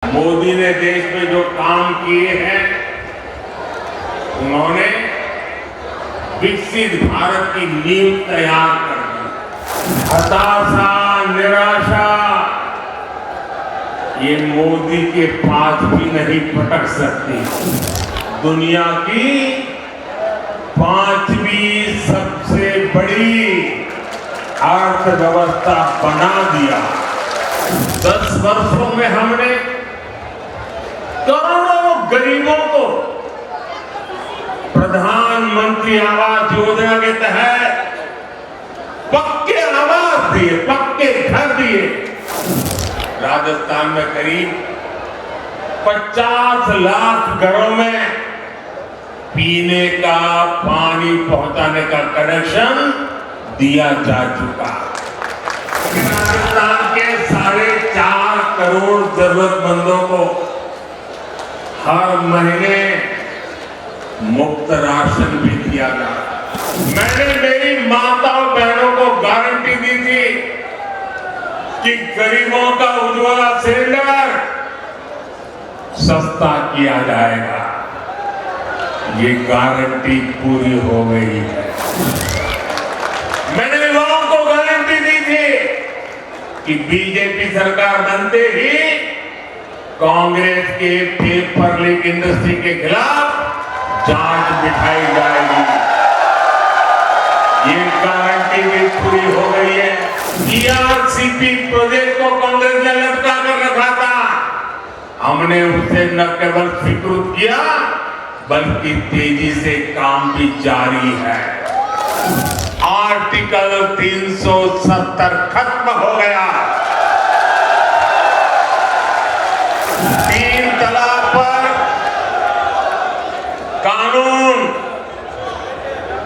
मोदी ने देश में जो काम किए हैं, उन्होंने विकसित भारत की नींव तैयार कर दी। हताशा, निराशा ये मोदी के पास भी नहीं पटक सकती। दुनिया की 5वीं सबसे बड़ी अर्थव्यवस्था बना दिया। 10 वर्षों में हमने करोड़ों गरीबों को प्रधानमंत्री आवास योजना के तहत पक्के आवास दिए, पक्के घर दिए। राजस्थान में करीब 50 लाख घरों में पीने का पानी पहुंचाने का कनेक्शन दिया जा चुका। राजस्थान के 4.5 करोड़ जरूरतमंदों को हर महीने मुफ्त राशन भी दिया जाता। मैंने मेरी माताओं बहनों को गारंटी दी थी कि गरीबों का उज्ज्वला सिलेंडर सस्ता किया जाएगा। ये गारंटी पूरी हो गई है। मैंने लोगों को गारंटी दी थी कि बीजेपी सरकार बनते ही कांग्रेस के पेपर लीक इंडस्ट्री के खिलाफ जांच बिठाई जाएगी। ये गारंटी भी पूरी हो गई है। ईआरसीपी प्रोजेक्ट को कांग्रेस ने लटका कर रखा था, हमने उसे न केवल स्वीकृत किया बल्कि तेजी से काम भी जारी है। आर्टिकल 370 खत्म हो गया। 3 तलाक पर कानून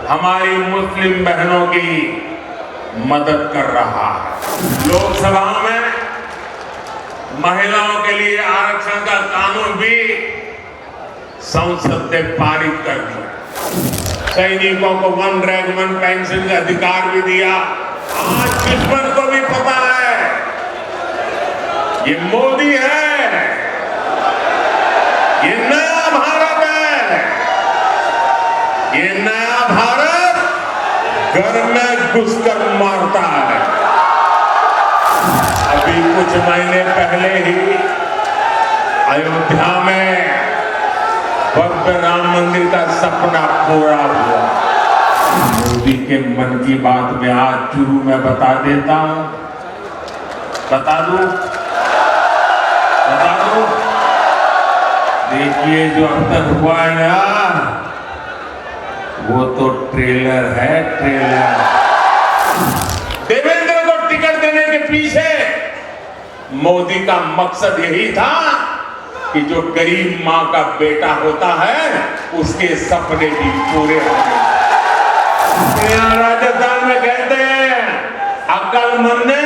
हमारी मुस्लिम बहनों की मदद कर रहा है। लोकसभा में महिलाओं के लिए आरक्षण का कानून भी संसद ने पारित कर दिया। सैनिकों को 1 रैंक 1 पेंशन का अधिकार भी दिया। आज दुश्मन को भी पता है ये मोदी है, ये नया भारत है। ये नया भारत घर में घुसकर मारता है। अभी कुछ महीने पहले ही अयोध्या में भव्य राम मंदिर का सपना पूरा हुआ। मोदी के मन की बात में आज शुरू में बता देता हूं, बता दूं। देखिए जो अब तक हुआ है ना, वो तो ट्रेलर है, ट्रेलर। देवेंद्र को टिकट देने के पीछे मोदी का मकसद यही था कि जो गरीब मां का बेटा होता है उसके सपने भी पूरे होंगे। यहाँ राजस्थान में कहते हैं अक्लमंद ने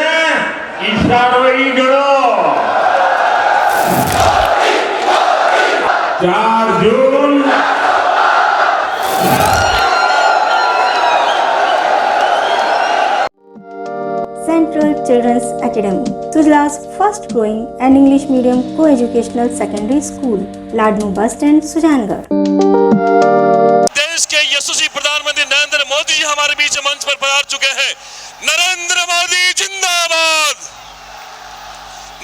इशारों ही गढ़ो। 4 जून Central Children's Academy, Sujla's first growing and English medium co-educational secondary school, Ladnu Bus Stand, Sujangarh. देश के यशस्वी प्रधानमंत्री नरेंद्र मोदी जी हमारे बीच मंच पर पधार चुके हैं। नरेंद्र मोदी जिंदाबाद,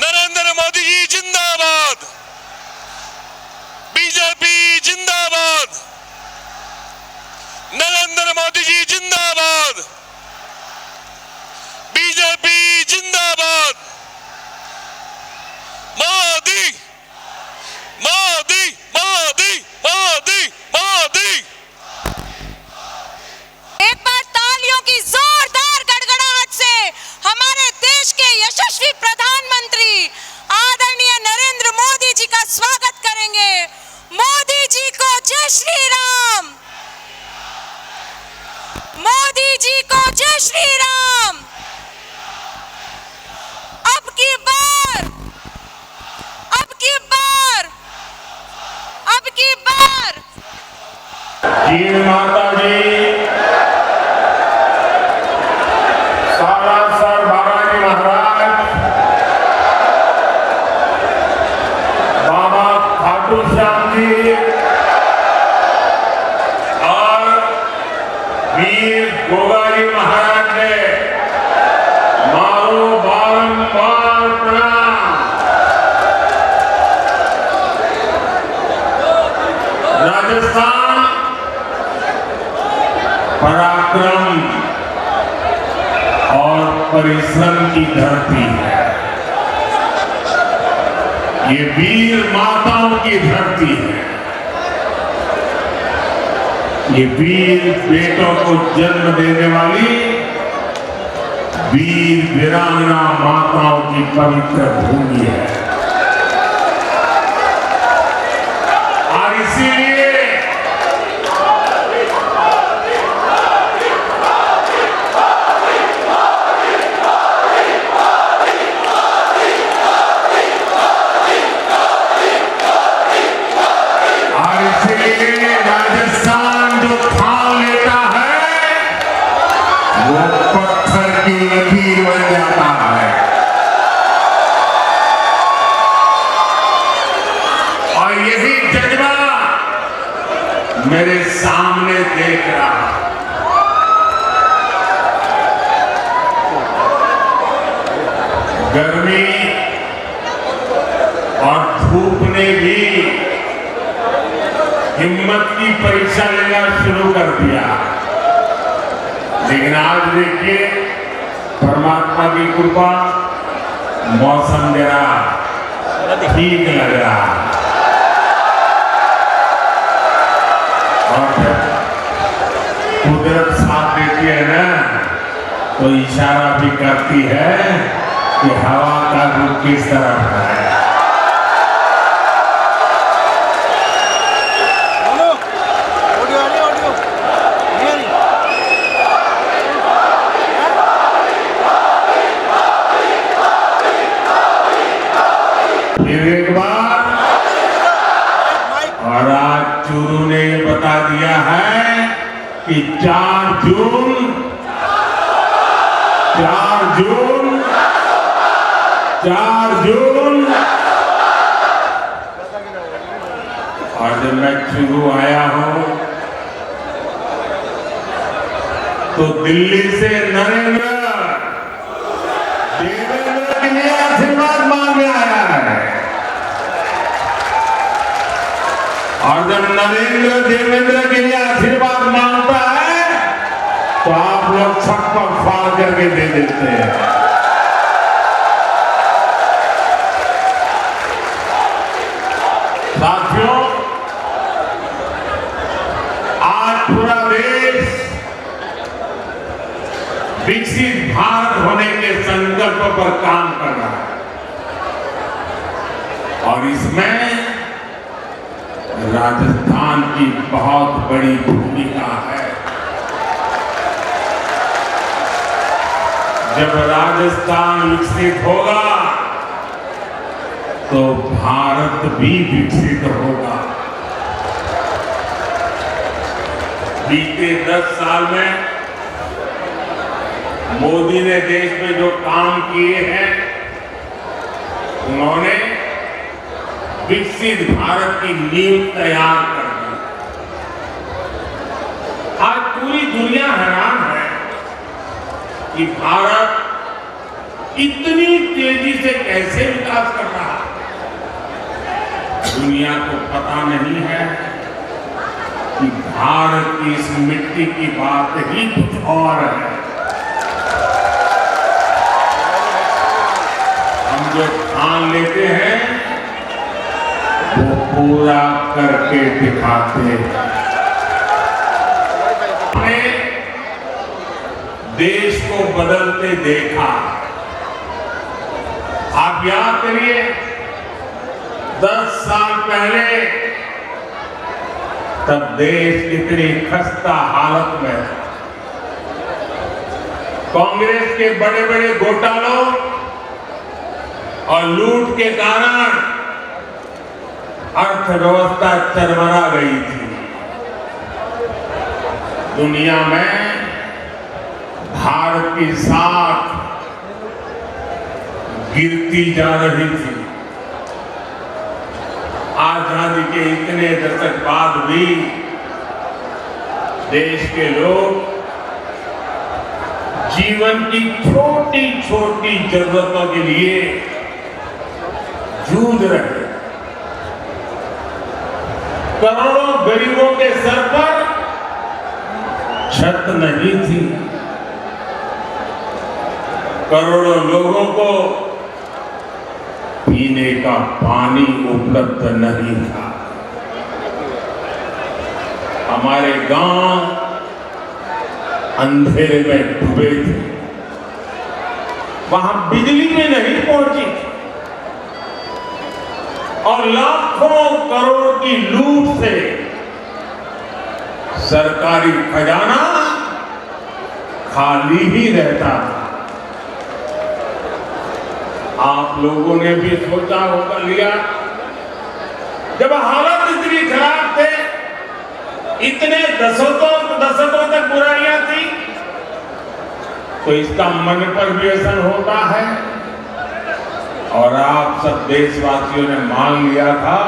नरेंद्र मोदी जी जिंदाबाद, बीजेपी जिंदाबाद, नरेंद्र मोदी जी जिंदाबाद, बीजेपी जिंदाबाद, मोदी मोदी मोदी मोदी मोदी। एक बार तालियों की जोरदार गड़गड़ाहट से हमारे देश के यशस्वी प्रधानमंत्री आदरणीय नरेंद्र मोदी जी का स्वागत करेंगे। मोदी जी को जय श्री राम, मोदी जी को जय श्री राम। अब की बार, अब की बार, अब की बार जी माता जी, सारासर बालाजी महाराज, खाटू श्याम जी और वीर गोगाजी महाराज ने मारो बारंबार प्रणाम। राजस्थान पराक्रम और परिश्रम की धरती है। ये वीर माताओं की धरती है। ये वीर बेटों को जन्म देने वाली वीर वीरांगना माताओं की पवित्र भूमि है। और इसीलिए राजस्थान जो ठान लेता है वो पत्थर की लकीर बन जाता है। और यही जज्बा मेरे सामने देख रहा। गर्मी और धूप ने भी हिम्मत की परीक्षा लेना शुरू कर दिया, लेकिन आज देखिए परमात्मा की कृपा, मौसम जरा ठीक लग रहा। और जब कुदरत साथ देती है ना तो इशारा भी करती है कि हवा का रुख किस तरफ है। फिर एक बार और आज चूरू ने ये बता दिया है कि 4 जून और जब मैं चूरू आया हूं तो दिल्ली से नरेंद्र देवेंद्र के लिए आशीर्वाद मांगने आया है। और जब नरेंद्र देवेंद्र के लिए आशीर्वाद मांगता है तो आप लोग छप्पर फाड़ करके दे देते हैं। साथियों, आज पूरा देश विकसित भारत होने के संकल्प पर काम कर रहा है और इसमें राजस्थान की बहुत बड़ी भूमिका है। जब राजस्थान विकसित होगा तो भारत भी विकसित होगा। बीते 10 साल में मोदी ने देश में जो काम किए हैं, उन्होंने विकसित भारत की नींव तैयार कर दी। आज पूरी दुनिया हैरान है कि भारत इतनी तेजी से कैसे विकास कर रहा है। दुनिया को पता नहीं है कि भारत की इस मिट्टी की बात ही कुछ और है। हम जो ठान लेते हैं वो पूरा करके दिखाते हैं। हमने देश को बदलते देखा। आप याद करिए 10 साल पहले तब देश कितनी खस्ता हालत में था। कांग्रेस के बड़े बड़े घोटालों और लूट के कारण अर्थव्यवस्था चरमरा गई थी। दुनिया में भारत की साख गिरती जा रही थी। आजादी के इतने दशक बाद भी देश के लोग जीवन की छोटी छोटी जरूरतों के लिए जूझ रहे। करोड़ों गरीबों के सर पर छत नहीं थी, करोड़ों लोगों को पीने का पानी उपलब्ध नहीं था। हमारे गांव अंधेरे में डूबे थे, वहां बिजली में नहीं पहुंची और लाखों करोड़ की लूट से सरकारी खजाना खाली ही रहता था। आप लोगों ने भी सोचा होगा लिया, जब हालत इतनी खराब थे, इतने दशकों तक बुराइयां थी, तो इसका मन पर भी असर होता है। और आप सब देशवासियों ने मान लिया था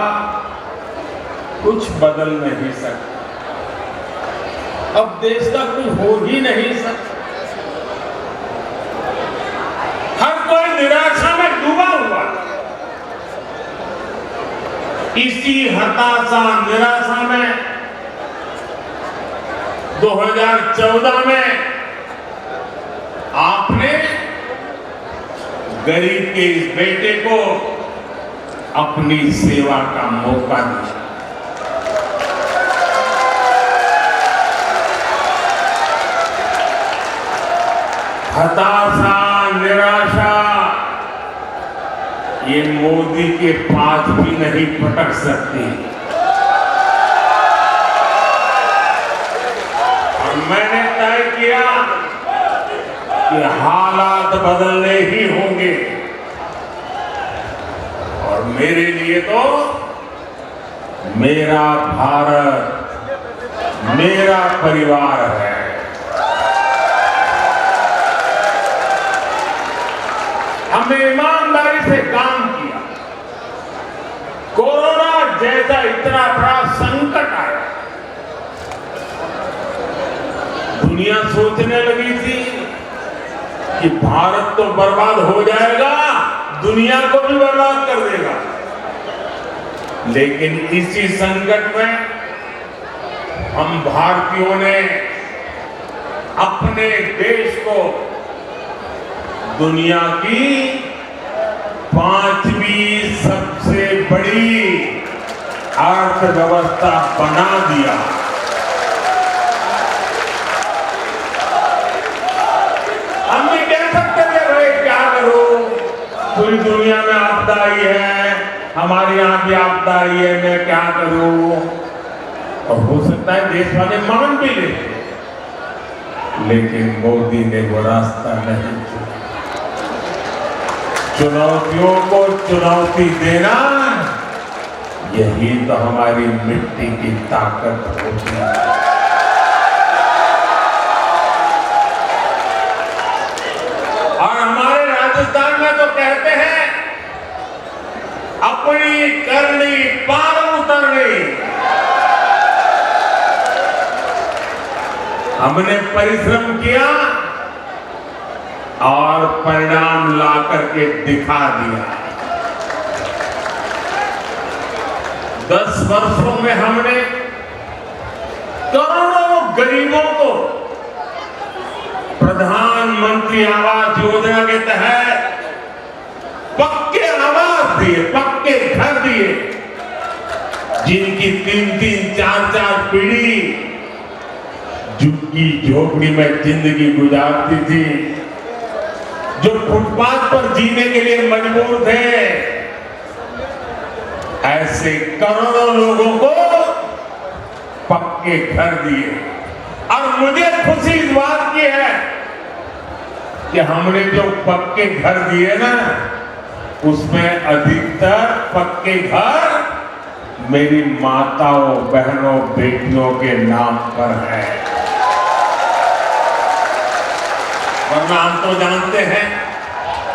कुछ बदल नहीं सकता, अब देश का कुछ हो ही नहीं सकता। हर कोई निराशा में डूबा हुआ। इसी हताशा निराशा में 2014 में आपने गरीब के इस बेटे को अपनी सेवा का मौका दिया। हताशा निराशा ये मोदी के पास भी नहीं पटक सकती। और मैंने तय किया कि हालात बदलने ही होंगे, और मेरे लिए तो मेरा भारत मेरा परिवार है। हमने ईमानदारी से काम किया। कोरोना जैसा इतना बड़ा संकट आया, दुनिया सोचने लगी थी कि भारत तो बर्बाद हो जाएगा, दुनिया को भी बर्बाद कर देगा। लेकिन इसी संकट में हम भारतीयों ने अपने देश को दुनिया की 5वीं सबसे बड़ी अर्थव्यवस्था बना दिया। हम भी कह सकते थे भाई क्या करो, पूरी दुनिया में आपदा आई है, हमारे यहाँ भी आपदा आई है, मैं क्या करूं। और हो सकता है देश वाले मान भी लेते, लेकिन मोदी ने वो रास्ता नहीं चुना। चुनौतियों को चुनौती देना, यही तो हमारी मिट्टी की ताकत होती है। और हमारे राजस्थान में तो कहते हैं अपनी करनी पार उतरनी। हमने परिश्रम किया और परिणाम ला करके दिखा दिया। 10 वर्षों में हमने करोड़ों गरीबों को प्रधानमंत्री आवास योजना के तहत पक्के आवास दिए, पक्के घर दिए, जिनकी 3-3, 4-4 पीढ़ी झुग्गी झोपड़ी में जिंदगी गुजारती थी, जो फुटपाथ पर जीने के लिए मजबूर थे, ऐसे करोड़ों लोगों को पक्के घर दिए। और मुझे खुशी इस बात की है कि हमने जो पक्के घर दिए ना, उसमें अधिकतर पक्के घर मेरी माताओं, बहनों, बेटियों के नाम पर है। वरना हम तो जानते हैं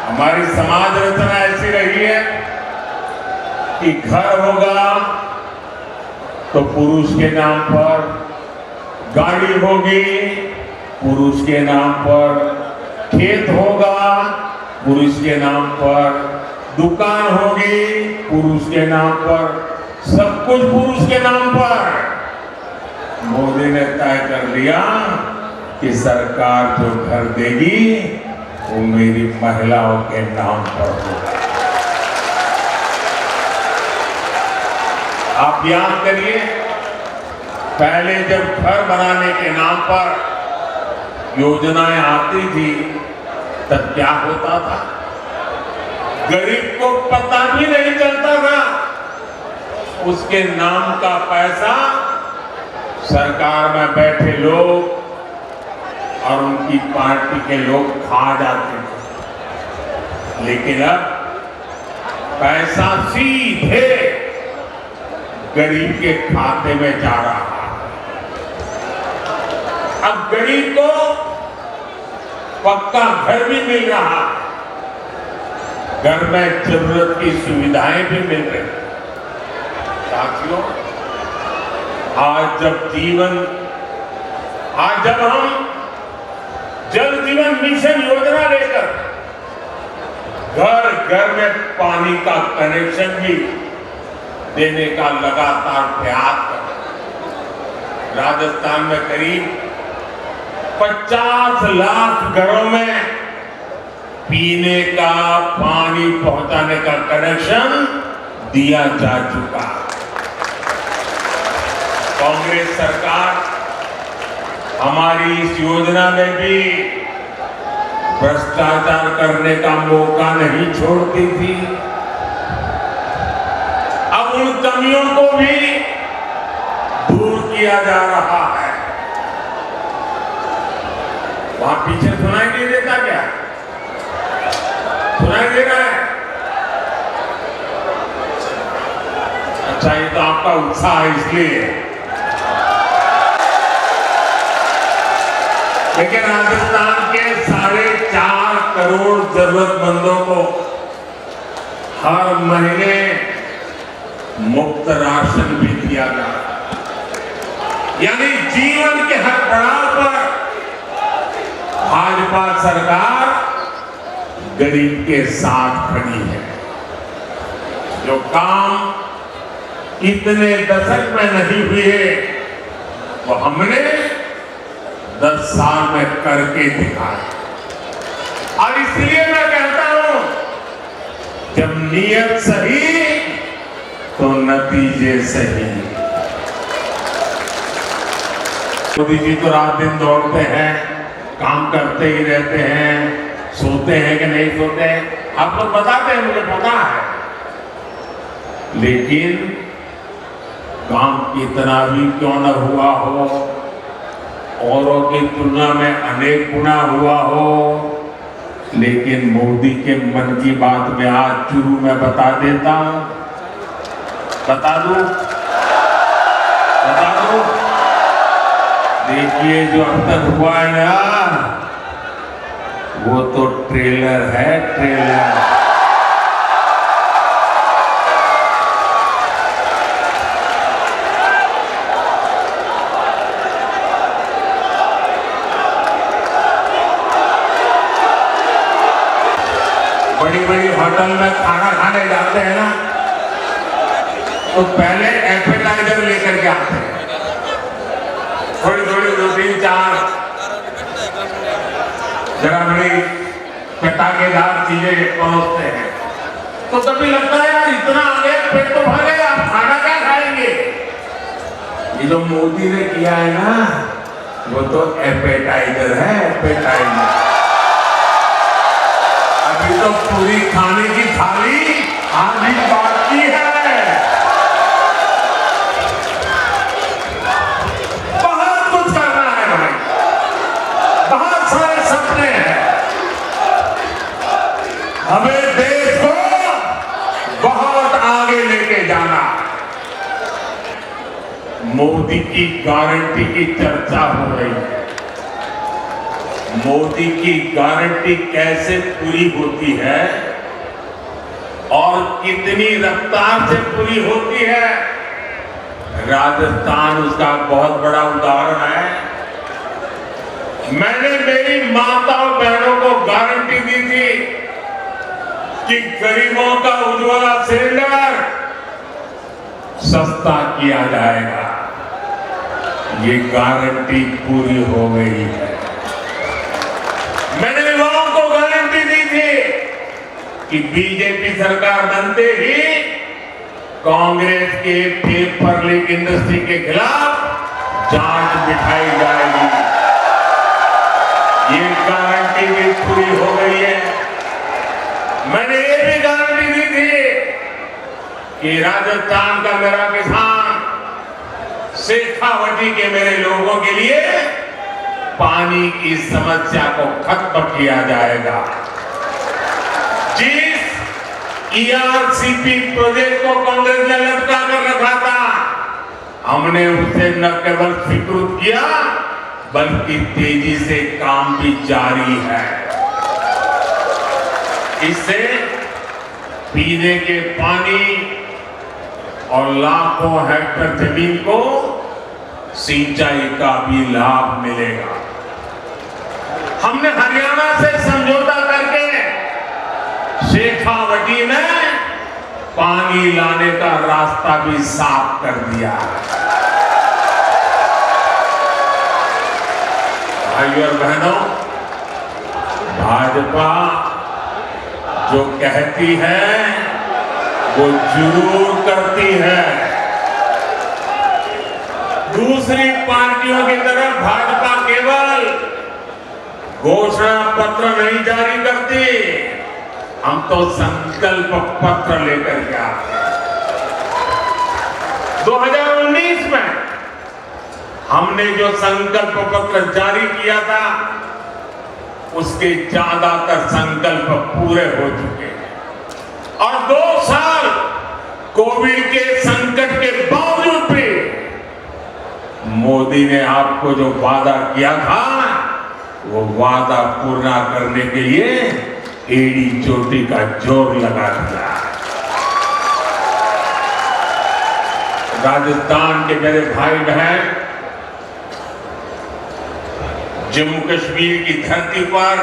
हमारी समाज रचना ऐसी रही है कि घर होगा तो पुरुष के नाम पर, गाड़ी होगी पुरुष के नाम पर, खेत होगा पुरुष के नाम पर, दुकान होगी पुरुष के नाम पर, सब कुछ पुरुष के नाम पर। मोदी ने तय कर लिया कि सरकार जो घर देगी वो मेरी महिलाओं के नाम पर होगा। आप याद करिए, पहले जब घर बनाने के नाम पर योजनाएं आती थी तब क्या होता था? गरीब को पता भी नहीं चलता था, उसके नाम का पैसा सरकार में बैठे लोग और उनकी पार्टी के लोग खा जाते थे। लेकिन अब पैसा सीधे गरीब के खाते में जा रहा है। अब गरीब को पक्का घर भी मिल रहा है, घर में जरूरत की सुविधाएं भी मिल रही। साथियों, आज जब हम जल जीवन मिशन योजना लेकर घर घर में पानी का कनेक्शन भी देने का लगातार प्रयास कर रहे हैं। राजस्थान में करीब 50 लाख घरों में पीने का पानी पहुंचाने का कनेक्शन दिया जा चुका है। कांग्रेस सरकार हमारी इस योजना में भी भ्रष्टाचार करने का मौका नहीं छोड़ती थी। अब उन कमियों को भी दूर किया जा रहा है। वहां पीछे सुनाई नहीं देता क्या? सुनाई दे रहा है? अच्छा, ये तो आपका उत्साह है इसलिए। लेकिन राजस्थान के 4.5 करोड़ जरूरतमंदों को हर महीने मुफ्त राशन भी दिया जा रहा है। यानी जीवन के हर पड़ाव पर भाजपा सरकार गरीब के साथ खड़ी है। जो काम इतने दशक में नहीं हुए वो हमने 10 साल में करके दिखाया। और इसलिए मैं कहता हूं, जब नीयत सही तो नतीजे सही। मोदी जी तो रात दिन दौड़ते हैं, काम करते ही रहते हैं, सोते हैं कि नहीं सोते हैं आप लोग बताते हैं, मुझे पता है। लेकिन काम कितना भी क्यों न हुआ हो, औरों की तुलना में अनेक गुना हुआ हो, लेकिन मोदी के मन की बात में आज शुरू में बता देता हूं, बता दूं। देखिए, जो अब तक हुआ है ना, वो तो ट्रेलर है, ट्रेलर। बड़ी बड़ी होटल में खाना खाने जाते हैं ना, तो पहले एपेटाइजर लेकर के आते हैं, थोड़ी थोड़ी 2-3-4 जरा बड़ी चटाकेदार चीजें परोसते हैं। तो कभी लगता है यार इतना आ गया, पेट तो भर गया, आप खाना क्या खाएंगे। ये जो मोदी ने किया है ना, वो तो एपेटाइजर है, एपेटाइजर। अभी तो पूरी खाने की थाली आधी बाकी है। बहुत कुछ करना है भाई, बहुत सारे सपने हैं। हमें देश को बहुत आगे लेके जाना। मोदी की गारंटी की चर्चा हो रही है। मोदी की गारंटी कैसे पूरी होती है, और कितनी रफ्तार से पूरी होती है। राजस्थान उसका बहुत बड़ा उदाहरण है। मैंने मेरी माता और बहनों को गारंटी दी थी कि गरीबों का उज्ज्वला सिलेंडर सस्ता किया जाएगा। ये गारंटी पूरी हो गई है। मैंने युवाओं को गारंटी दी थी कि बीजेपी सरकार बनते ही कांग्रेस के पेपर लीक इंडस्ट्री के खिलाफ जांच बिठाई जाएगी। ये गारंटी भी पूरी हो गई है। मैंने ये भी गारंटी दी थी कि राजस्थान का मेरा किसान शेखावटी के मेरे लोगों के लिए पानी की समस्या को खत्म किया जाएगा। जिस ERCP प्रोजेक्ट को कांग्रेस ने लटका कर रखा था, हमने उसे न केवल स्वीकृत किया बल्कि तेजी से काम भी जारी है। इससे पीने के पानी और लाखों हेक्टेयर जमीन को सिंचाई का भी लाभ मिलेगा। हमने हरियाणा से समझौता करके शेखावटी में पानी लाने का रास्ता भी साफ कर दिया। भाइयों और बहनों, भाजपा जो कहती है वो जरूर करती है। दूसरी पार्टियों की तरह भाजपा केवल घोषणा पत्र नहीं जारी करती, हम तो संकल्प पत्र लेकर के आते हैं। 2019 में हमने जो संकल्प पत्र जारी किया था उसके ज्यादातर संकल्प पूरे हो चुके हैं। और 2 साल कोविड के संकट के बावजूद भी मोदी ने आपको जो वादा किया था वो वादा पूरा करने के लिए एड़ी चोटी का जोर लगा दिया। राजस्थान के मेरे भाई बहन, जम्मू कश्मीर की धरती पर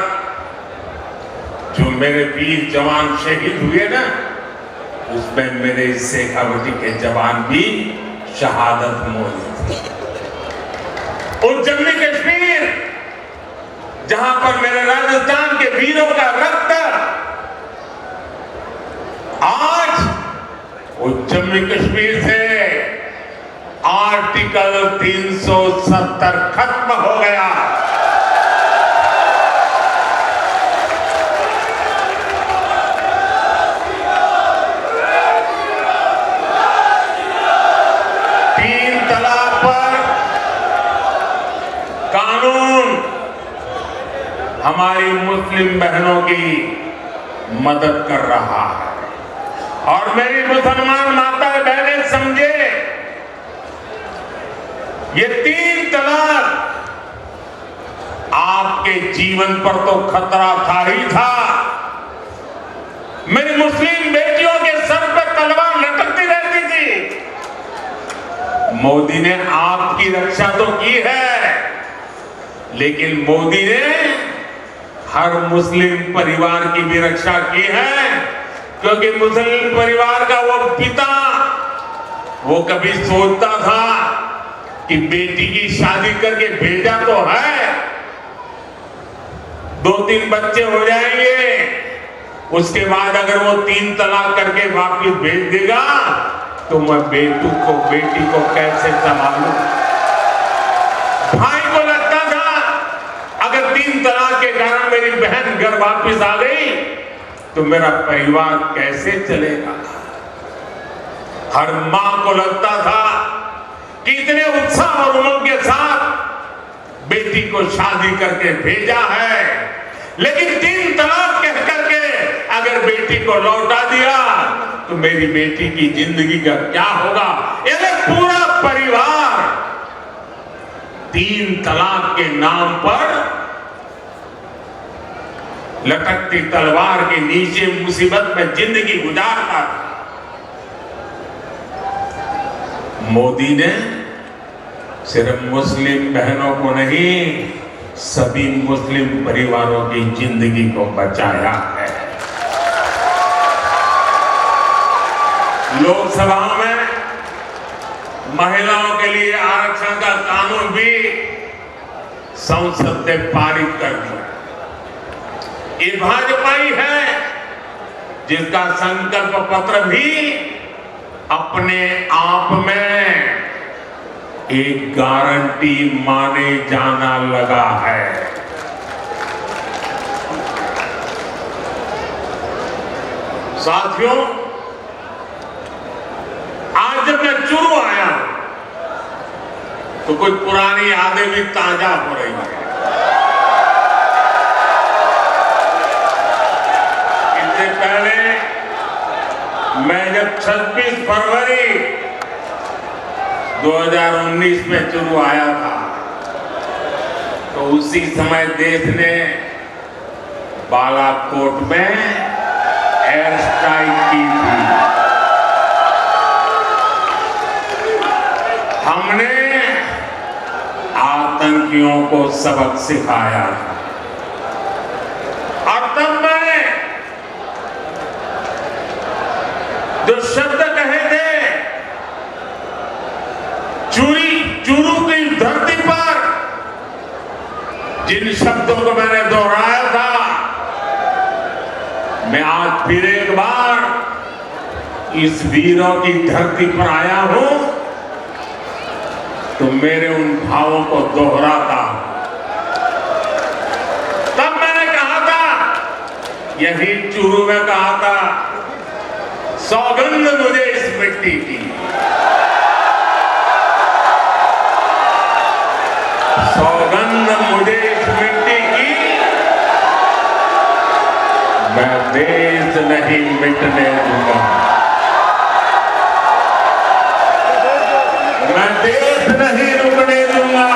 जो मेरे वीर जवान शहीद हुए ना, उसमें मेरे शेखावटी के जवान भी शहादत मौजूद थी। और जम्मू कश्मीर जहां पर मेरे राजस्थान के वीरों का रक्त, आज वो जम्मू कश्मीर से आर्टिकल 370 खत्म हो गया। कानून हमारी मुस्लिम बहनों की मदद कर रहा है। और मेरी मुसलमान माता बहनें समझे, ये 3 तलाक आपके जीवन पर तो खतरा था ही था। मेरी मुस्लिम बेटियों के सर पर तलवार लटकती रहती थी। मोदी ने आपकी रक्षा तो की है, लेकिन मोदी ने हर मुस्लिम परिवार की भी रक्षा की है। क्योंकि मुस्लिम परिवार का वो पिता, वो कभी सोचता था कि बेटी की शादी करके भेजा तो है, 2-3 बच्चे हो जाएंगे, उसके बाद अगर वो 3 तलाक करके वापिस भेज देगा तो मैं बेटी को कैसे संभालूं। भाई को लगता था अगर 3 तलाक के कारण मेरी बहन घर वापिस आ गई तो मेरा परिवार कैसे चलेगा। हर मां को लगता था कि इतने उत्साह और उमंग के साथ बेटी को शादी करके भेजा है, लेकिन 3 तलाक कह करके अगर बेटी को लौटा दिया तो मेरी बेटी की जिंदगी का क्या होगा। यानी पूरा परिवार 3 तलाक के नाम पर लटकती तलवार के नीचे मुसीबत में जिंदगी गुजारता था। मोदी ने सिर्फ मुस्लिम बहनों को नहीं, सभी मुस्लिम परिवारों की जिंदगी को बचाया है। लोकसभा में महिलाओं के लिए आरक्षण का कानून भी संसद ने पारित कर दिया। ये भाजपा ही है जिसका संकल्प पत्र भी अपने आप में एक गारंटी माने जाना लगा है। साथियों, आज जब मैं चुरू आया तो कुछ पुरानी यादें भी ताजा हो रही है। इससे पहले मैं जब 26 फरवरी 2019 में चुरू आया था तो उसी समय देश ने बालाकोट में एयर स्ट्राइक की थी। हमने आतंकियों को सबक सिखाया था और तब मैं जो शब्द कहे थे चूरू की धरती पर, जिन शब्दों को मैंने दोहराया था, मैं आज फिर एक बार इस वीरों की धरती पर आया हूं तो मेरे उन भावों को दोहराता। तब मैंने कहा था, यही चूरू में कहा था, सौगंध मुझे इस मिट्टी की, सौगंध मुझे इस मिट्टी की, मैं देश नहीं मिटने दूंगा, मैं देश नहीं रुकने दूंगा,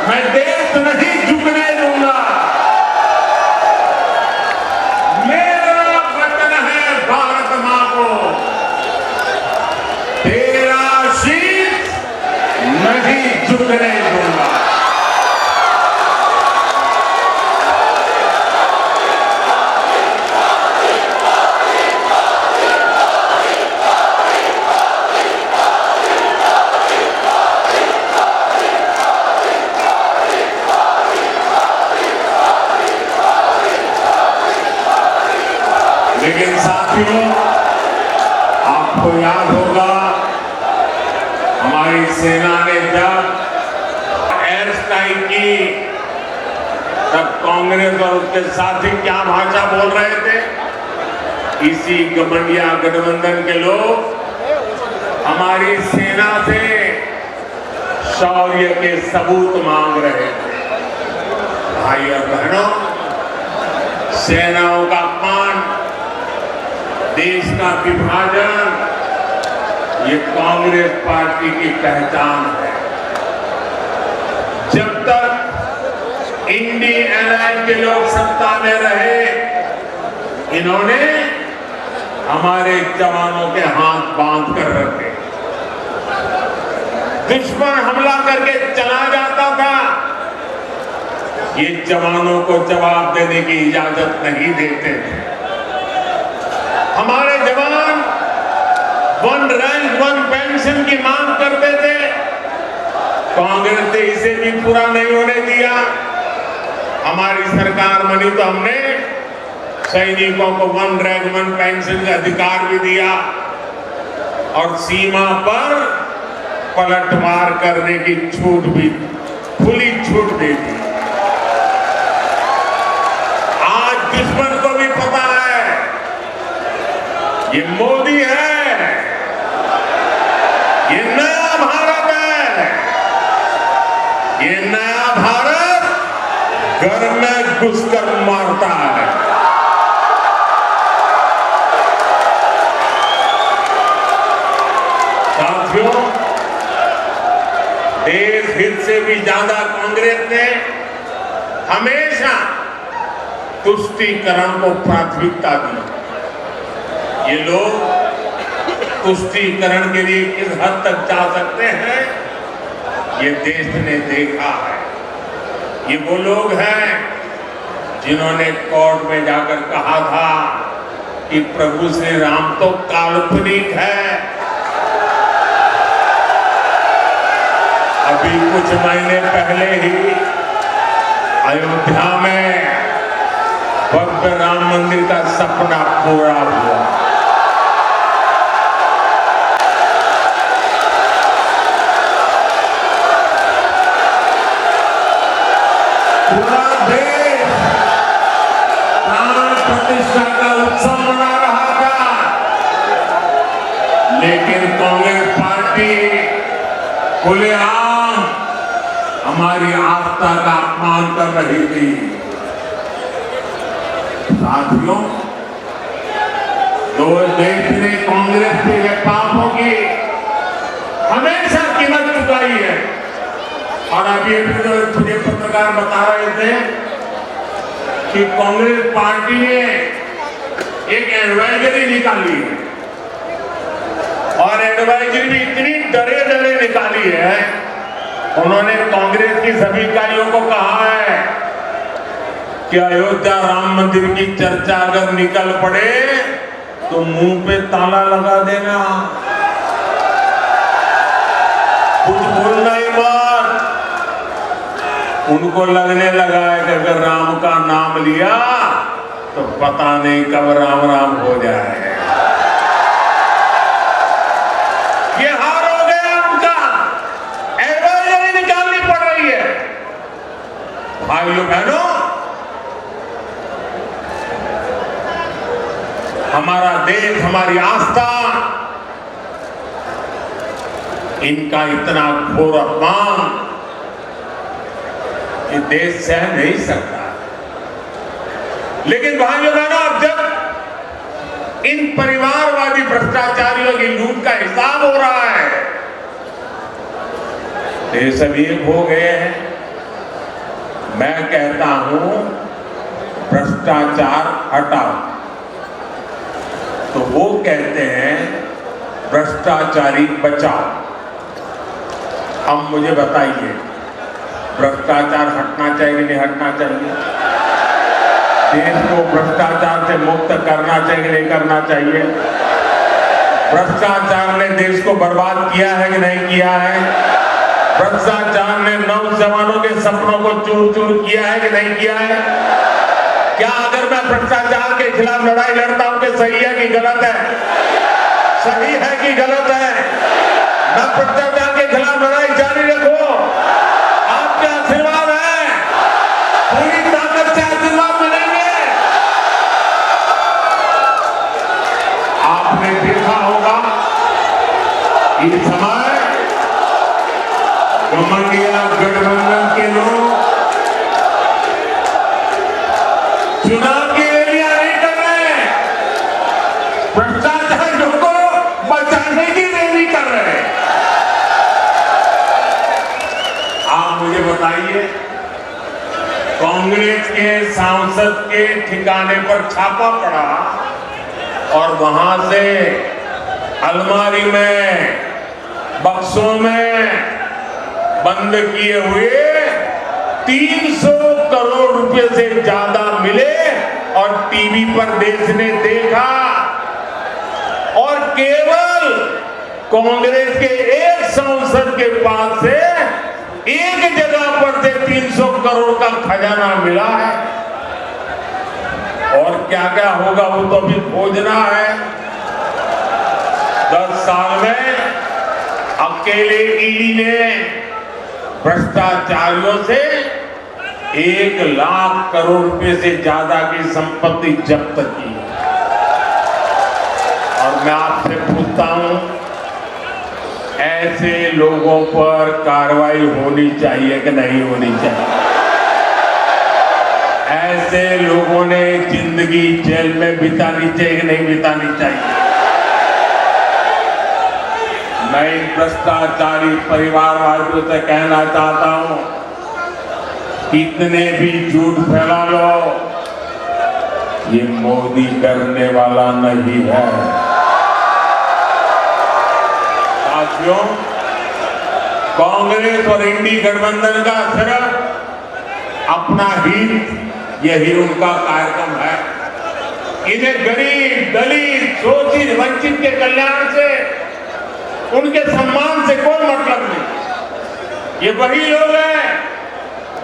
मैं देश नहीं झुकने दूंगा। मेरा वतन है भारत मां को, तेरा शीश नहीं झुकने दूंगा। लेकिन साथियों, आपको याद होगा हमारी सेना ने जब एयर स्ट्राइक की तब कांग्रेस और उसके साथी क्या भाषा बोल रहे थे। इसी गठबंधन गठबंधन के लोग हमारी सेना से शौर्य के सबूत मांग रहे थे। भाई और बहनों, सेनाओं का अपमान, देश का विभाजन, ये कांग्रेस पार्टी की पहचान है। जब तक इंडी एलायंस के लोग सत्ता में रहे, इन्होंने हमारे जवानों के हाथ बांध कर रखे। दुश्मन हमला करके चला जाता था, ये जवानों को जवाब देने की इजाजत नहीं देते थे। हमारे जवान 1 रैंक 1 पेंशन की मांग करते थे, कांग्रेस ने इसे भी पूरा नहीं होने दिया। हमारी सरकार बनी तो हमने सैनिकों को 1 रैंक 1 पेंशन का अधिकार भी दिया और सीमा पर पलटवार करने की छूट भी, खुली छूट दे दी। आज दुश्मन को भी पता है ये मोदी है, ये नया भारत है, ये नया भारत घर में घुसकर मारता है। साथियों, देश हित से भी ज्यादा कांग्रेस ने हमेशा तुष्टीकरण को प्राथमिकता दी। ये लोग तुष्टीकरण के लिए किस हद तक जा सकते हैं, ये देश ने देखा है। ये वो लोग हैं जिन्होंने कोर्ट में जाकर कहा था कि प्रभु श्री राम तो काल्पनिक है। अभी कुछ महीने पहले ही अयोध्या में भव्य राम मंदिर का सपना पूरा हुआ। पूरा देश प्राण प्रतिष्ठा का उत्सव मना रहा था, लेकिन कांग्रेस पार्टी खुलेआम हमारी आस्था का अपमान कर रही थी। साथियों, दो देश ने कांग्रेस के पापों की हमेशा कीमत चुकाई है। और अभी मुझे पत्रकार बता रहे थे कि कांग्रेस पार्टी ने एक एडवाइजरी निकाली है, और एडवाइजरी भी इतनी डरे निकाली है। उन्होंने कांग्रेस की सभी इकाइयों को कहा है कि अयोध्या राम मंदिर की चर्चा अगर निकल पड़े तो मुंह पे ताला लगा देना, कुछ बोलना ही मत। उनको लगने लगा है कि अगर राम का नाम लिया तो पता नहीं कब राम राम हो जाए। ये हार हो गया उनका, एडवाइजरी निकालनी पड़ रही है। भाइयों बहनों, हमारा देश, हमारी आस्था, इनका इतना घोर अपमान ये देश सह नहीं सकता। लेकिन भाइयों बहनों, अब जब इन परिवारवादी भ्रष्टाचारियों की लूट का हिसाब हो रहा है, ये सभी एक हो गए हैं। मैं कहता हूं भ्रष्टाचार हटाओ, तो वो कहते हैं भ्रष्टाचारी बचाओ। अब मुझे बताइए, भ्रष्टाचार हटना चाहिए कि नहीं हटना चाहिए? देश को भ्रष्टाचार से मुक्त करना चाहिए कि नहीं करना चाहिए? भ्रष्टाचार ने देश को बर्बाद किया है कि नहीं किया है? भ्रष्टाचार ने नौजवानों के सपनों को चूर चूर किया है कि नहीं किया है? क्या अगर मैं भ्रष्टाचार के खिलाफ लड़ाई लड़ता हूं कि सही है कि गलत है? सही है कि गलत है? मैं भ्रष्टाचार के खिलाफ लड़ाई जारी रखूं, आपके आशीर्वाद है, पूरी ताकत से आशीर्वाद मिलेंगे। आपने देखा होगा इस समय घमंडिया गठबंधन के लोग चुनाव की रैलियां नहीं कर रहे, भ्रष्टाचारियों को बचाने की रैली कर रहे हैं। आप मुझे बताइए, कांग्रेस के सांसद के ठिकाने पर छापा पड़ा और वहां से अलमारी में, बक्सों में बंद किए हुए 300 करोड़ रुपए से ज्यादा मिले और टीवी पर देश ने देखा। और केवल कांग्रेस के एक सांसद के पास से एक जगह पर से 300 करोड़ का खजाना मिला है। और क्या क्या होगा वो तो अभी खोजना है। 10 साल में अकेले ईडी ने भ्रष्टाचारियों से 1 लाख करोड़ रुपए से ज्यादा की संपत्ति जब्त की। और मैं आपसे पूछता हूं, ऐसे लोगों पर कार्रवाई होनी चाहिए कि नहीं होनी चाहिए? ऐसे लोगों ने जिंदगी जेल में बितानी चाहिए कि नहीं बितानी चाहिए? मैं इन भ्रष्टाचारी परिवारवादियों से कहना चाहता हूं, कितने भी झूठ फैला लो, ये मोदी करने वाला नहीं है। साथियों, कांग्रेस और इंडी गठबंधन का सिर्फ अपना हित, यही उनका कार्यक्रम है। इन्हें गरीब, दलित, शोषित, वंचित के कल्याण से, उनके सम्मान से कोई मतलब नहीं। ये वही लोग हैं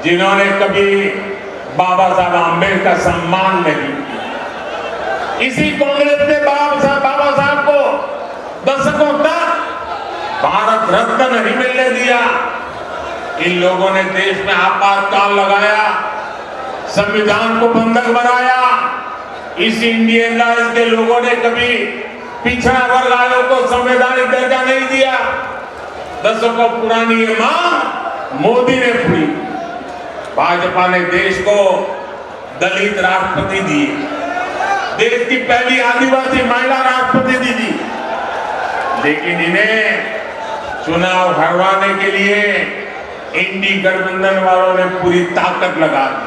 जिन्होंने कभी बाबा साहब आम्बेडकर का सम्मान नहीं किया। इसी कांग्रेस ने बाबा साहब को दशकों तक भारत रत्न नहीं मिलने दिया। इन लोगों ने देश में आपातकाल लगाया, संविधान को बंधक बनाया। इस इंडियन राइज के लोगों ने कभी पिछड़ा वर्ग आयोग को संवैधानिक दर्जा नहीं दिया। दशकों पुरानी ये मांग मोदी ने पूरी। भाजपा ने देश को दलित राष्ट्रपति दी, देश की पहली आदिवासी महिला राष्ट्रपति दी, लेकिन इन्हें चुनाव हरवाने के लिए इंडी गठबंधन वालों ने पूरी ताकत लगा दी।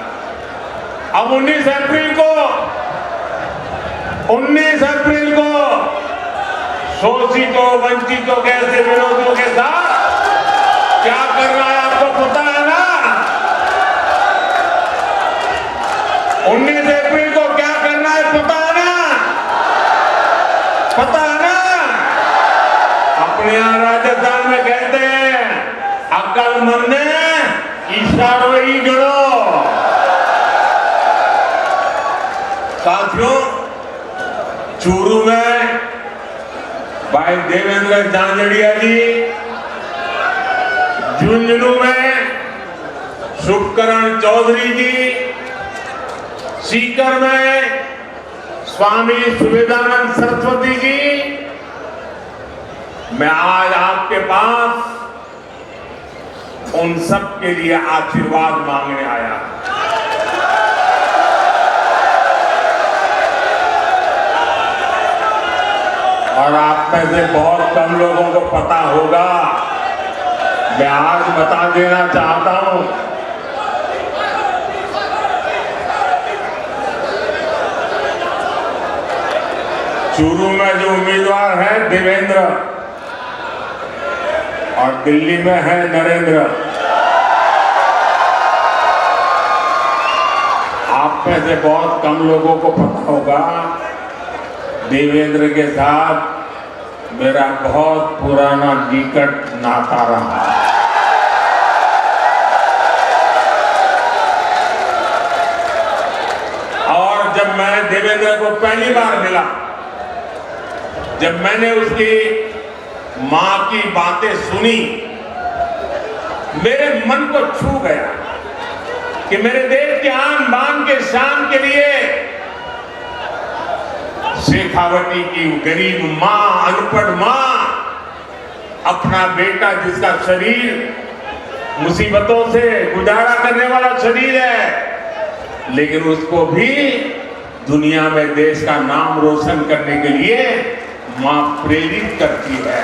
अब 19 अप्रैल को शोषितों, वंचितों के ऐसे विरोधियों के साथ क्या करना है आपको पता है ना? 19 अप्रैल को क्या करना है पता है ना? पता है ना? अपने यहां राजस्थान में कहते हैं, अक्लमंद ने इशारों ही गढ़ो। साथियों, चूरू में भाई देवेंद्र झांझड़िया जी, झुंझुनू में शुभकरण चौधरी जी, सीकर में स्वामी सुविधानंद सरस्वती जी, मैं आज आपके पास उन सब के लिए आशीर्वाद मांगने आया। और आप में से बहुत कम लोगों को पता होगा, मैं आज बता देना चाहता हूं, चूरू में जो उम्मीदवार है देवेंद्र और दिल्ली में है नरेंद्र। आप में से बहुत कम लोगों को पता होगा, देवेंद्र के साथ मेरा बहुत पुराना निकट नाता रहा। और जब मैं देवेंद्र को पहली बार मिला, जब मैंने उसकी मां की बातें सुनी, मेरे मन को छू गया कि मेरे देश के आन बान के शान के लिए शेखावती की गरीब मां, अनपढ़ मां, अपना बेटा जिसका शरीर मुसीबतों से गुजारा करने वाला शरीर है, लेकिन उसको भी दुनिया में देश का नाम रोशन करने के लिए मां प्रेरित करती है।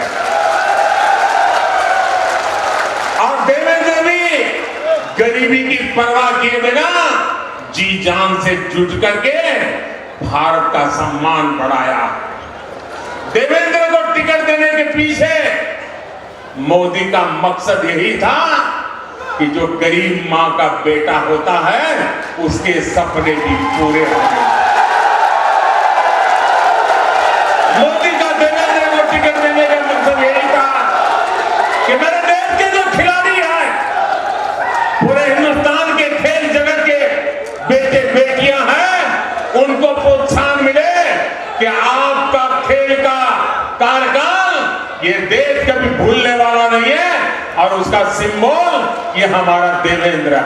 और देवेंद्र भी गरीबी की परवाह किए बिना जी जान से जुट करके भारत का सम्मान बढ़ाया। देवेंद्र को टिकट देने के पीछे मोदी का मकसद यही था कि जो गरीब मां का बेटा होता है, उसके सपने भी पूरे होंगे। मोदी का देवेंद्र को टिकट देने का मकसद यही था कि मेरे देश के जो खिलाड़ी हैं, पूरे हिंदुस्तान के खेल जगत के बेटे बेटियां हैं, उनको प्रोत्साहन मिले कि आपका खेल का कार्यकाल ये देश कभी भूलने वाला नहीं है, और उसका सिंबल ये हमारा देवेंद्र है।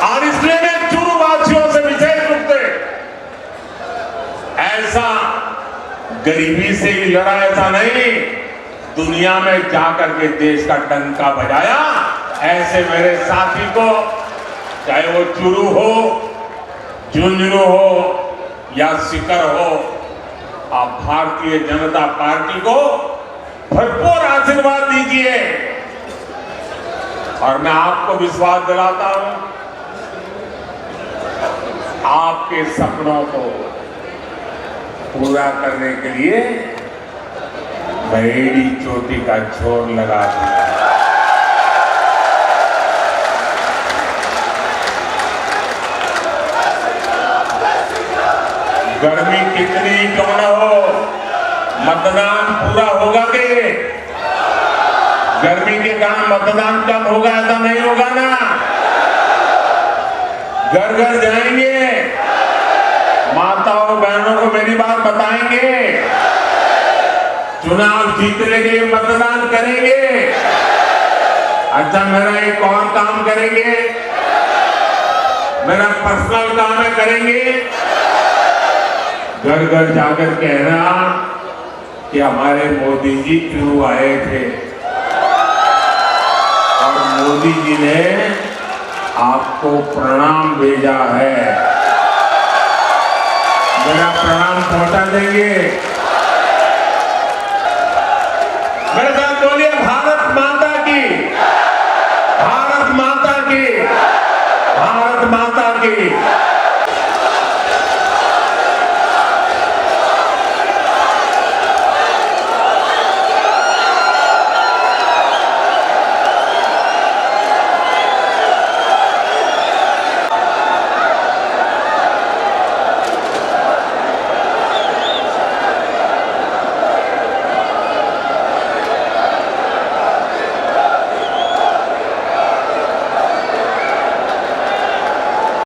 और इसलिए मैं चूरू वासियों से विशेष रूप से ऐसा गरीबी से ही लड़ा, ऐसा नहीं, दुनिया में जाकर के देश का डंका बजाया। ऐसे मेरे साथी को, चाहे वो चूरू हो, झुंझुनू हो या सीकर हो, आप भारतीय जनता पार्टी को भरपूर आशीर्वाद दीजिए। और मैं आपको विश्वास दिलाता हूं, आपके सपनों को पूरा करने के लिए बड़ी चोटी का छोर लगा दिया। गर्मी कितनी क्यों न हो, मतदान पूरा होगा कि गर्मी के कारण मतदान कम होगा? ऐसा नहीं होगा ना। घर घर जाएंगे, माताओं बहनों को मेरी बात बताएंगे, चुनाव जीतने के लिए मतदान करेंगे। अच्छा, मेरा एक और काम करेंगे, मेरा पर्सनल काम है, करेंगे। घर घर जाकर कहना कि हमारे मोदी जी क्यों आए थे और मोदी जी ने आपको प्रणाम भेजा है। मेरा प्रणाम पहुंचा देंगे। मेरे साथ बोलिए, भारत माता की, भारत माता की, भारत माता की।